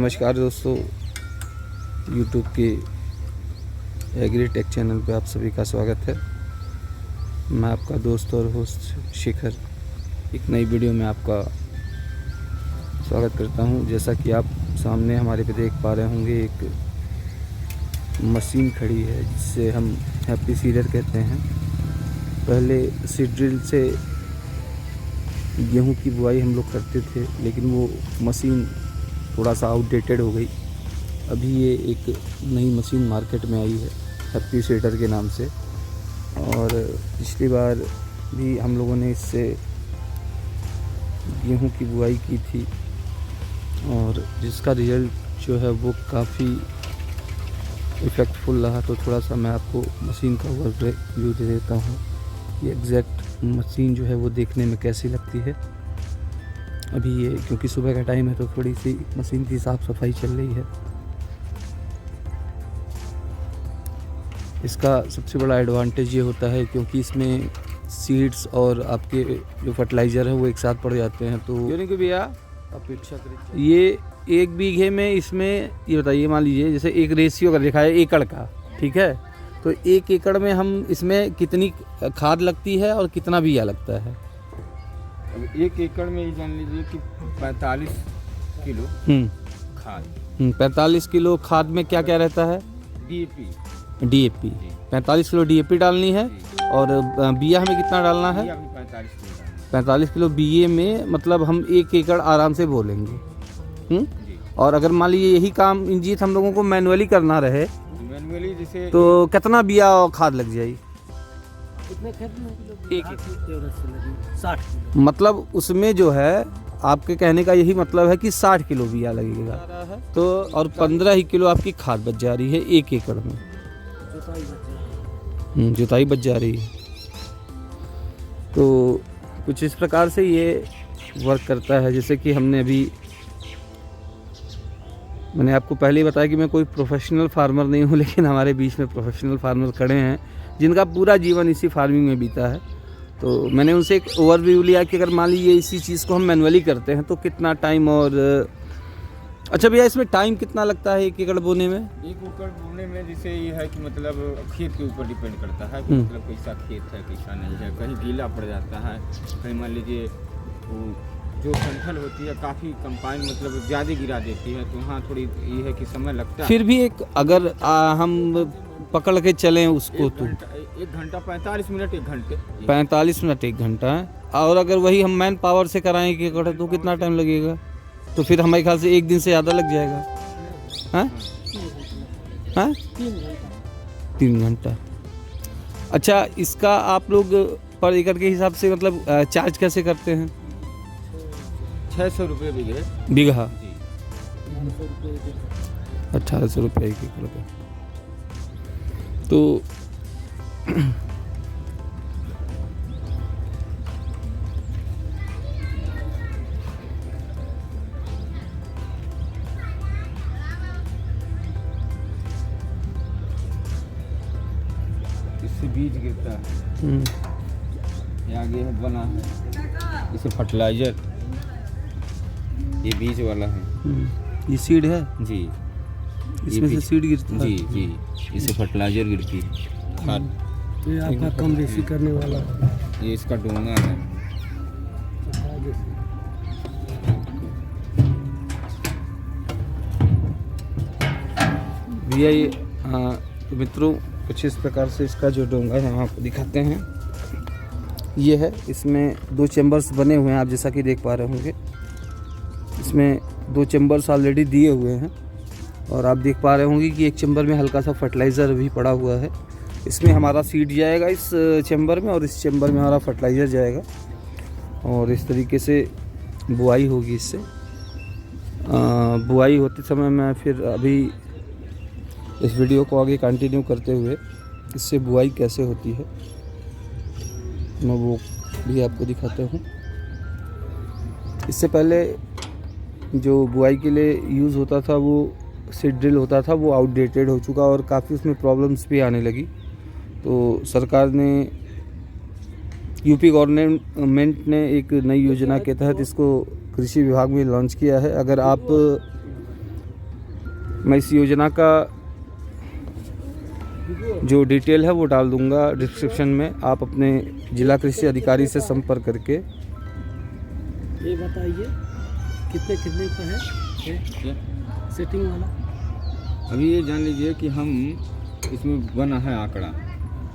नमस्कार दोस्तों, YouTube के एग्री टेक चैनल पे आप सभी का स्वागत है। मैं आपका दोस्त और होस्ट शिखर एक नई वीडियो में आपका स्वागत करता हूं। जैसा कि आप सामने हमारे पे देख पा रहे होंगे, एक मशीन खड़ी है जिससे हम हैप्पी सीडर कहते हैं। पहले सीड ड्रिल से गेहूं की बुआई हम लोग करते थे, लेकिन वो मशीन थोड़ा सा आउटडेटेड हो गई। अभी ये एक नई मशीन मार्केट में आई है हैप्पी सीडर के नाम से, और पिछली बार भी हम लोगों ने इससे गेहूं की बुआई की थी और जिसका रिज़ल्ट जो है वो काफ़ी इफ़ेक्टफुल रहा। तो थोड़ा सा मैं आपको मशीन का ओवरव्यू दे देता हूँ। ये एग्जैक्ट मशीन जो है वो देखने में कैसी लगती है। अभी ये क्योंकि सुबह का टाइम है तो थोड़ी सी मशीन की साफ़ सफाई चल रही है। इसका सबसे बड़ा एडवांटेज ये होता है क्योंकि इसमें सीड्स और आपके जो फर्टिलाइज़र है वो एक साथ पड़ जाते हैं। तो क्यों नहीं भैया अपेक्षा करें, ये 1 बीघे में इसमें ये बताइए, मान लीजिए जैसे एक रेशियो का देखा है एकड़ का, ठीक है, तो 1 एकड़ में हम इसमें कितनी खाद लगती है और कितना बिया लगता है? अब 1 एकड़ में ये जान लीजिए कि 45 किलो खाद। 45 किलो खाद में क्या क्या रहता है? डीएपी 45 किलो डीएपी डालनी है। और बिया हमें कितना डालना है? 45 किलो बिये में मतलब हम 1 एकड़ आराम से बो लेंगे। और अगर मान लीजिए यही काम इंजीत हम लोगों को मैनुअली करना रहे जैसे तो कितना बिया और खाद लग जाएगी? कितने खेत में? 60। मतलब उसमें जो है आपके कहने का यही मतलब है कि 60 किलो बिया लगेगा तो, और 15 ही किलो आपकी खाद बच जा रही है 1 एकड़ में। जुताई बच जा रही है। तो कुछ इस प्रकार से ये वर्क करता है। जैसे कि मैंने आपको पहले ही बताया कि मैं कोई प्रोफेशनल फार्मर नहीं हूँ, लेकिन हमारे बीच में प्रोफेशनल फार्मर खड़े हैं जिनका पूरा जीवन इसी फार्मिंग में बीता है। तो मैंने उनसे एक ओवरव्यू लिया कि अगर मान लीजिए इसी चीज़ को हम मैनुअली करते हैं तो कितना टाइम और अच्छा भैया इसमें टाइम कितना लगता है 1 एकड़ बोने में? 1 एकड़ बोने में जैसे ये है कि मतलब खेत के ऊपर डिपेंड करता है कि मतलब कैसा खेत है कैसा नहीं है। कहीं गीला पड़ जाता है, कहीं मान लीजिए जो संथल होती है काफ़ी कंपाइन मतलब ज़्यादा गिरा देती है, तो वहाँ थोड़ी ये है कि समय लगता है। फिर भी एक अगर हम पकड़ के चलें उसको तो 1 घंटा 45 मिनट 1 घंटे 45 मिनट 1 घंटा है। और अगर वही हम मैन पावर से कराएं 1 एकड़ तो कितना टाइम लगेगा? तो फिर हमारे ख्याल से 1 दिन से ज़्यादा लग जाएगा। हाँ 3 घंटा। अच्छा, इसका आप लोग पर एकड़ के हिसाब से मतलब चार्ज कैसे करते हैं? 600 रुपये बीघा 1800 रुपये 1 एकड़ का। तो इससे बीज गिरता है, ये आगे है बना है, इसे फर्टिलाइजर, ये बीज वाला है, ये सीड है जी, इसमें से सीड गिरता है जी जी, इसे फर्टिलाइजर गिरती है खाद। ये आपका कम बेसी करने वाला है। ये इसका डोंगा है। भैया ये तो मित्रों कुछ इस प्रकार से इसका जो डोंगा है हम आपको दिखाते हैं। ये है, इसमें 2 चैम्बर्स बने हुए हैं, आप जैसा कि देख पा रहे होंगे। इसमें 2 चैम्बर्स ऑलरेडी दिए हुए हैं और आप देख पा रहे होंगे कि एक चैम्बर में हल्का सा फर्टिलाइज़र भी पड़ा हुआ है। इसमें हमारा सीड जाएगा इस चैम्बर में और इस चैम्बर में हमारा फर्टिलाइज़र जाएगा और इस तरीके से बुआई होगी। इससे बुआई होते समय मैं फिर अभी इस वीडियो को आगे कंटिन्यू करते हुए इससे बुआई कैसे होती है मैं वो भी आपको दिखाता हूँ। इससे पहले जो बुआई के लिए यूज़ होता था वो सीड ड्रिल होता था, वो आउटडेटेड हो चुका और काफ़ी उसमें प्रॉब्लम्स भी आने लगी। तो सरकार ने यूपी गवर्नमेंट ने एक नई योजना के तहत इसको कृषि विभाग में लॉन्च किया है। अगर आप मैं इस योजना का जो डिटेल है वो डाल दूंगा डिस्क्रिप्शन में। आप अपने जिला कृषि अधिकारी से संपर्क करके ये बताइए कितने कितने का है ये सेटिंग वाला? अभी ये जान लीजिए कि हम इसमें बना है आंकड़ा,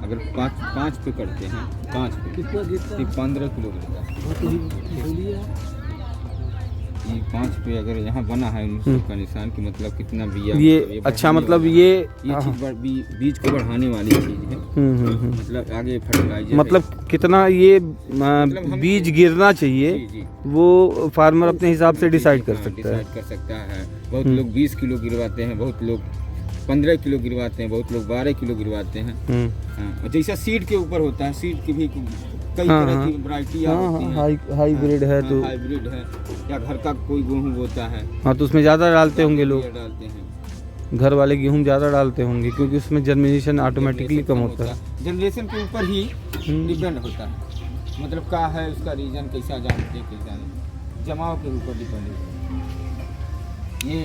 अगर पाँच पे करते हैं, 5 पे कितना गिरता है? 15 किलो गिरता है। हाँ, तो बोलिए आप। ये 5 पे अगर यहाँ बना है का निशान कि मतलब कितना बिया, ये अच्छा, मतलब बढ़ाने ये वाला है। ये चीज़ बीज को बढ़ाने वाली चीज़ है। मतलब आगे फर्टिलाइजर मतलब कितना ये बीज गिरना चाहिए जी वो फार्मर अपने हिसाब से डिसाइड कर सकता है। डिसाइड कर सकता है। बहुत लोग 20 किलो गिरवाते हैं, बहुत लोग 15 किलो गिरवाते हैं, बहुत लोग 12 किलो गिरवाते हैं। हाँ, और जैसा सीड के ऊपर होता है, सीड की भी कई तरह की वैरायटियाँ होती हैं। हाइब्रिड है तो हाइब्रिड है, या घर का कोई गेहूँ होता है, हाँ, तो उसमें ज़्यादा डालते होंगे लोग, डालते हैं। घर वाले गेहूं ज़्यादा डालते होंगे क्योंकि उसमें जर्मिनेशन ऑटोमेटिकली कम होता है। जनरेशन के ऊपर ही डिपेंड होता है, मतलब क्या है उसका रीजन, कैसा जानते हैं कैसा नहीं, जमाव के ऊपर डिपेंड होता है। ये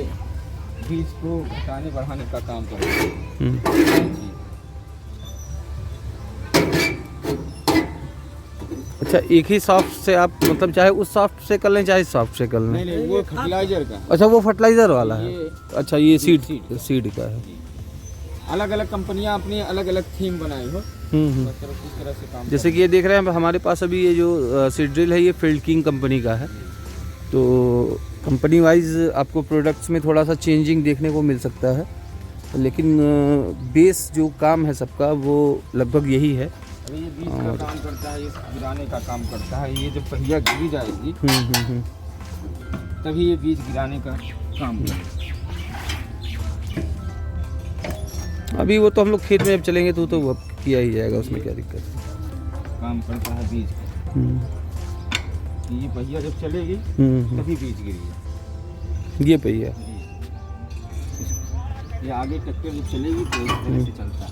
बीज को घटाने बढ़ाने का काम करता है। जी। अच्छा, एक ही सॉफ्ट से आप मतलब चाहे उस सॉफ्ट से कर लें चाहे इस सॉफ्ट से कर लें? नहीं वो फर्टिलाइजर का है। अच्छा, वो फर्टिलाइजर वाला है। ये अच्छा, ये सीड का है। अलग अलग कंपनियां अपनी अलग अलग थीम बनाई हो, इस तरह से काम जैसे कि ये देख रहे हैं हमारे पास अभी ये जो सीड ड्रिल है ये फील्ड किंग कंपनी का है। तो कंपनी वाइज आपको प्रोडक्ट्स में थोड़ा सा चेंजिंग देखने को मिल सकता है, लेकिन बेस जो काम है सबका वो लगभग यही है। अभी ये बीज का काम करता है, ये गिराने का काम करता है। ये जब पहिया गिरी जाएगी तभी ये बीज गिराने का काम करेगा। अभी वो तो हम लोग खेत में जब चलेंगे तो वो किया ही जाएगा, उसमें क्या दिक्कत है। काम करता है बीज का। ये पहिया जब चलेगी तभी बीज गिरेगी। ये पहिया ये आगे ट्रैक्टर जब चलेगी तो इस तरह से चलता है।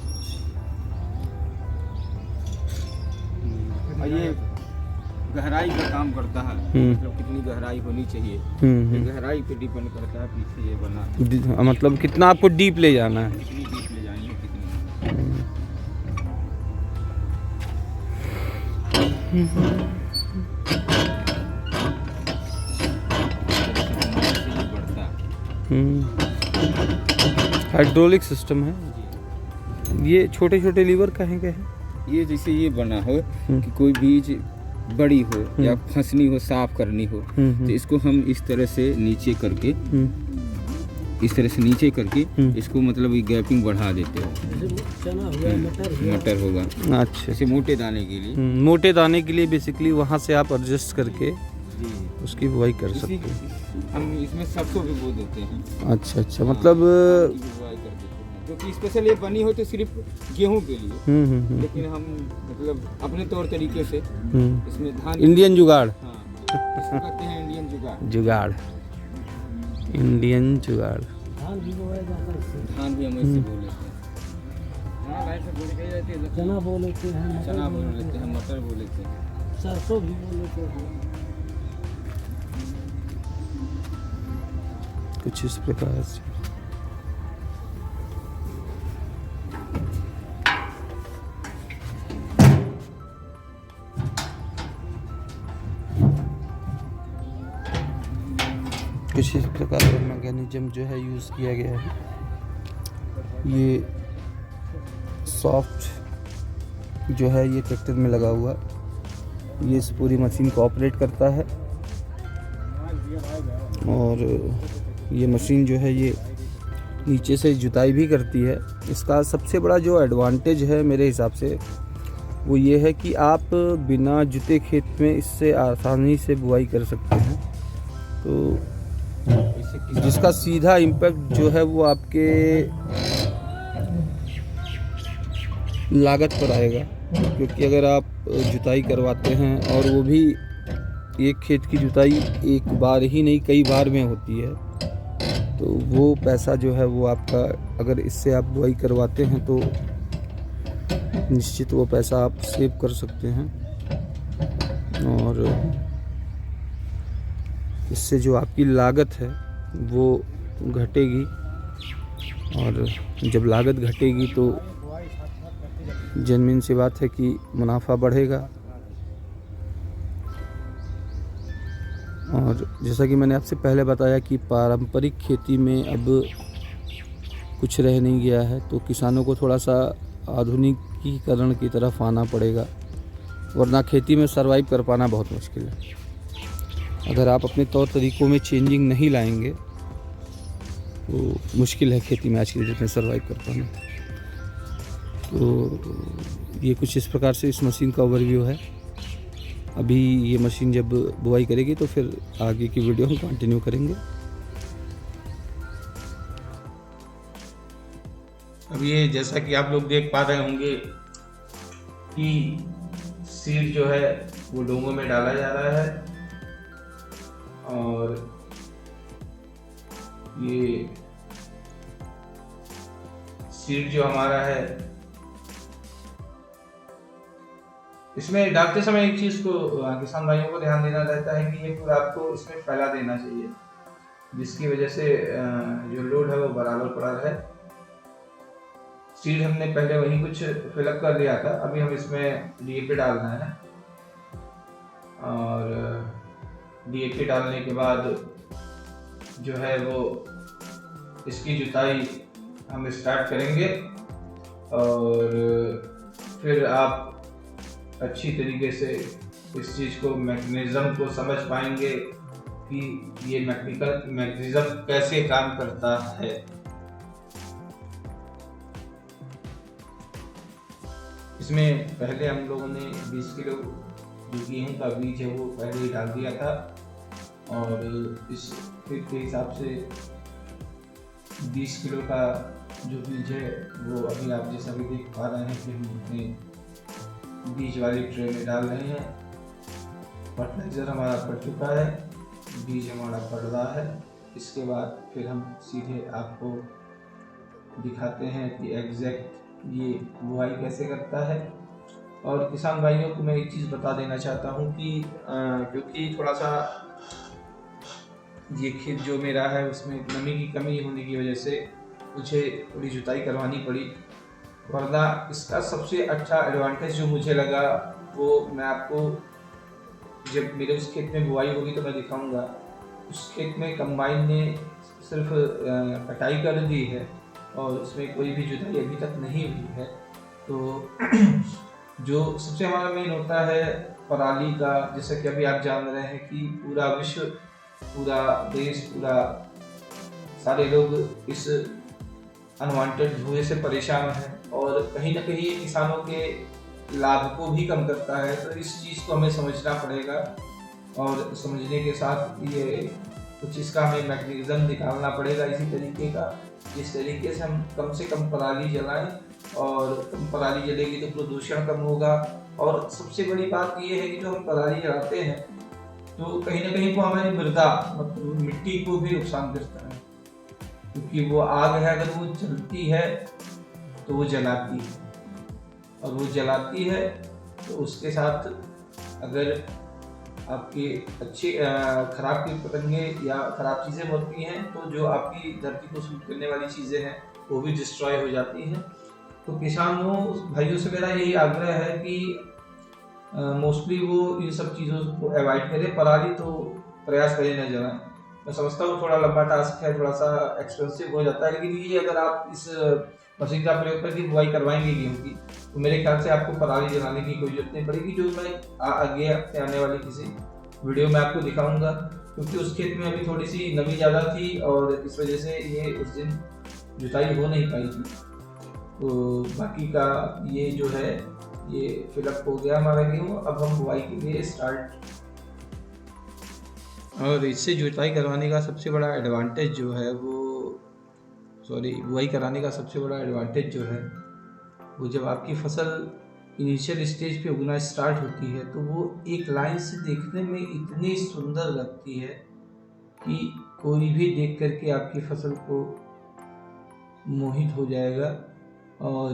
और ये गहराई का काम करता है, मतलब कितनी गहराई होनी चाहिए, ये गहराई पे डिपेंड करता है। पीछे ये बना मतलब कितना आपको डीप ले जाना है, कितनी डीप ले जानी है, कितनी बढ़ता है। हाइड्रोलिक सिस्टम है। ये छोटे छोटे लीवर कहें क्या है? ये जैसे ये बना हो कि कोई बीज बड़ी हो या फंसनी हो, साफ करनी हो, तो इसको हम इस तरह से नीचे करके इसको मतलब ये गैपिंग बढ़ा देते हो। चना हुआ, मटर होगा, अच्छा, जैसे मोटे दाने के लिए। मोटे दाने के लिए बेसिकली वहाँ से आप एडजस्ट करके जी उसकी बुआई कर सकते हैं। हम इसमें सरसों भी बो देते हैं। अच्छा अच्छा, मतलब बुआई कर देते हैं, जो कि स्पेशल ये बनी हो तो सिर्फ गेहूं के लिए। लेकिन हम मतलब अपने तौर तरीके से इसमें धान, इंडियन जुगाड़, हाँ, इसको कहते हैं इंडियन जुगाड़। जुगाड़, इंडियन जुगाड़। धान भी बोया जाता है इससे। धान भी हम इससे बो लेते हैं। हाँ, भाई से बोल के जाती है। चना बोल लेते हैं, चना बोल लेते हैं, मटर बोल लेते हैं, सरसों भी बोल लेते हैं। कुछ इस प्रकार से। कुछ इस प्रकार का मैकेनिज्म जो है यूज़ किया गया है। ये सॉफ्ट जो है ये ट्रैक्टर में लगा हुआ, ये इस पूरी मशीन को ऑपरेट करता है। और ये मशीन जो है ये नीचे से जुताई भी करती है। इसका सबसे बड़ा जो एडवांटेज है मेरे हिसाब से वो ये है कि आप बिना जुते खेत में इससे आसानी से बुआई कर सकते हैं। तो जिसका सीधा इम्पैक्ट जो है वो आपके लागत पर आएगा, क्योंकि अगर आप जुताई करवाते हैं और वो भी एक खेत की जुताई एक बार ही नहीं कई बार में होती है, तो वो पैसा जो है वो आपका, अगर इससे आप बुआई करवाते हैं तो निश्चित वो पैसा आप सेव कर सकते हैं। और इससे जो आपकी लागत है वो घटेगी और जब लागत घटेगी तो जन्मीन सी बात है कि मुनाफा बढ़ेगा। और जैसा कि मैंने आपसे पहले बताया कि पारंपरिक खेती में अब कुछ रह नहीं गया है, तो किसानों को थोड़ा सा आधुनिकीकरण की तरफ आना पड़ेगा, वरना खेती में सरवाइव कर पाना बहुत मुश्किल है। अगर आप अपने तौर तरीक़ों में चेंजिंग नहीं लाएंगे तो मुश्किल है खेती में आज के डेट में सरवाइव कर पाना। तो ये कुछ इस प्रकार से इस मशीन का ओवरव्यू है। अभी ये मशीन जब बुआई करेगी तो फिर आगे की वीडियो हम कंटिन्यू करेंगे। अब ये जैसा कि आप लोग देख पा रहे होंगे कि सीड जो है वो डोंगों में डाला जा रहा है और ये सीड जो हमारा है, इसमें डालते समय एक चीज को किसान भाइयों को ध्यान देना रहता है कि ये पूरा आपको इसमें फैला देना चाहिए, जिसकी वजह से जो लोड है वो बराबर पड़ा रहे। सीड हमने पहले वही कुछ फिलअप कर लिया था, अभी हम इसमें डीएपी डालना है और डीएपी डालने के बाद जो है वो इसकी जुताई हम स्टार्ट करेंगे और फिर आप अच्छी तरीके से इस चीज़ को मैकेनिज्म को समझ पाएंगे कि ये मैकेनिज्म कैसे काम करता है। इसमें पहले हम लोगों ने 20 किलो जो गेहूँ का बीज है वो पहले ही डाल दिया था और इस फिर के हिसाब से 20 किलो का जो बीज है वो अभी आप जैसा भी देख पा रहे हैं कि हम अपने बीज वाली ट्रे में डाल रहे हैं। फर्टिलाइज़र हमारा पड़ चुका है, बीज हमारा पड़ रहा है। इसके बाद फिर हम सीधे आपको दिखाते हैं कि एग्जैक्ट ये बुआई कैसे करता है। और किसान भाइयों को मैं एक चीज़ बता देना चाहता हूँ कि क्योंकि थोड़ा सा ये खेत जो मेरा है उसमें नमी की कमी होने की वजह से मुझे थोड़ी जुताई करवानी पड़ी, वरना इसका सबसे अच्छा एडवांटेज जो मुझे लगा वो मैं आपको जब मेरे उस खेत में बुआई होगी तो मैं दिखाऊंगा। उस खेत में कंबाइन ने सिर्फ कटाई कर दी है और उसमें कोई भी जुताई अभी तक नहीं हुई है। तो जो सबसे हमारा मेन होता है पराली का, जैसा कि अभी आप जान रहे हैं कि पूरा विश्व, पूरा देश, पूरा सारे लोग इस अनवांटेड धुएं से परेशान हैं और कहीं ना कहीं ये किसानों के लाभ को भी कम करता है। तो इस चीज़ को हमें समझना पड़ेगा और समझने के साथ ये कुछ इसका हमें मैकेनिज्म निकालना पड़ेगा इसी तरीके का, जिस तरीके से हम कम से कम पराली जलाएं और कम पराली जलेगी तो प्रदूषण कम होगा। और सबसे बड़ी बात ये है कि जो हम पराली जलाते हैं तो कहीं ना कहीं वो हमारी मृदा मतलब मिट्टी को भी नुकसान करता है, क्योंकि वो आग है अगर वो जलती है तो वो जलाती है और वो जलाती है तो उसके साथ अगर आपकी अच्छी खराब कीट पतंगे या खराब चीज़ें होती हैं तो जो आपकी धरती को सूट करने वाली चीज़ें हैं वो भी डिस्ट्रॉय हो जाती हैं। तो किसानों भाइयों से मेरा यही आग्रह है कि मोस्टली वो इन सब चीज़ों को अवॉइड करें, पराली तो प्रयास करें न जलाएं। मैं समझता हूँ थोड़ा लंबा टास्क है, थोड़ा सा एक्सपेंसिव हो जाता है, लेकिन ये अगर आप इस मशीन का प्रयोग करके बुआई करवाएंगे गेहूँ की तो मेरे ख्याल से आपको पराली जलाने की कोई जरूरत नहीं पड़ेगी, जो मैं आगे आने वाली किसी वीडियो में आपको दिखाऊंगा। क्योंकि उस खेत में अभी थोड़ी सी नमी ज़्यादा थी और इस वजह से ये उस दिन जुताई हो नहीं पाई थी। तो बाकी का ये जो है ये फिलअप हो गया हमारा गेहूँ, अब हम बुआई के लिए स्टार्ट। और इससे जुताई करवाने का सबसे बड़ा एडवांटेज जो है बुआई कराने का सबसे बड़ा एडवांटेज जो है वो जब आपकी फसल इनिशियल स्टेज पे उगना स्टार्ट होती है तो वो एक लाइन से देखने में इतनी सुंदर लगती है कि कोई भी देख करके आपकी फसल को मोहित हो जाएगा। और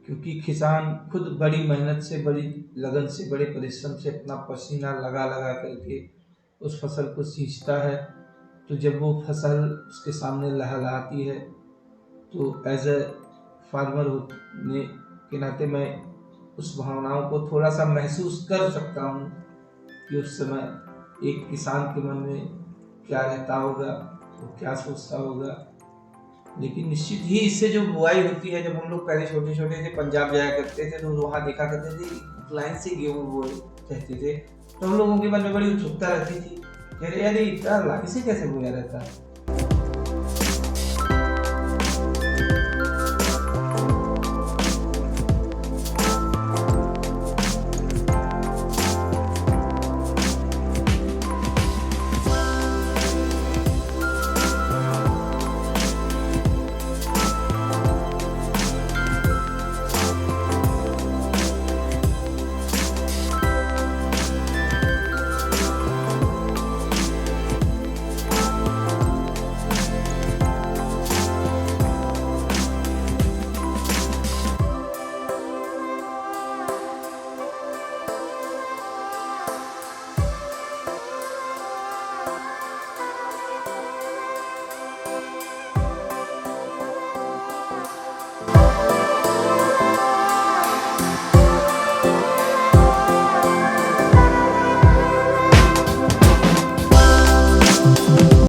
क्योंकि किसान खुद बड़ी मेहनत से, बड़ी लगन से, बड़े परिश्रम से अपना पसीना लगा लगा करके उस फसल को सींचता है तो जब वो फसल उसके सामने लहलहाती है तो एज ए फार्मर होने के नाते मैं उस भावनाओं को थोड़ा सा महसूस कर सकता हूँ कि उस समय एक किसान के मन में क्या रहता होगा, वो क्या सोचता होगा। लेकिन निश्चित ही इससे जो बुआई होती है, जब हम लोग पहले छोटे छोटे थे पंजाब जाया करते थे तो वहाँ देखा करते थे लाइन से गेहूँ बोए कहते थे, तो हम लोगों के मन में बड़ी उत्सुकता रहती थी, अरे यार इतना लाइन से कैसे बोया रहता है।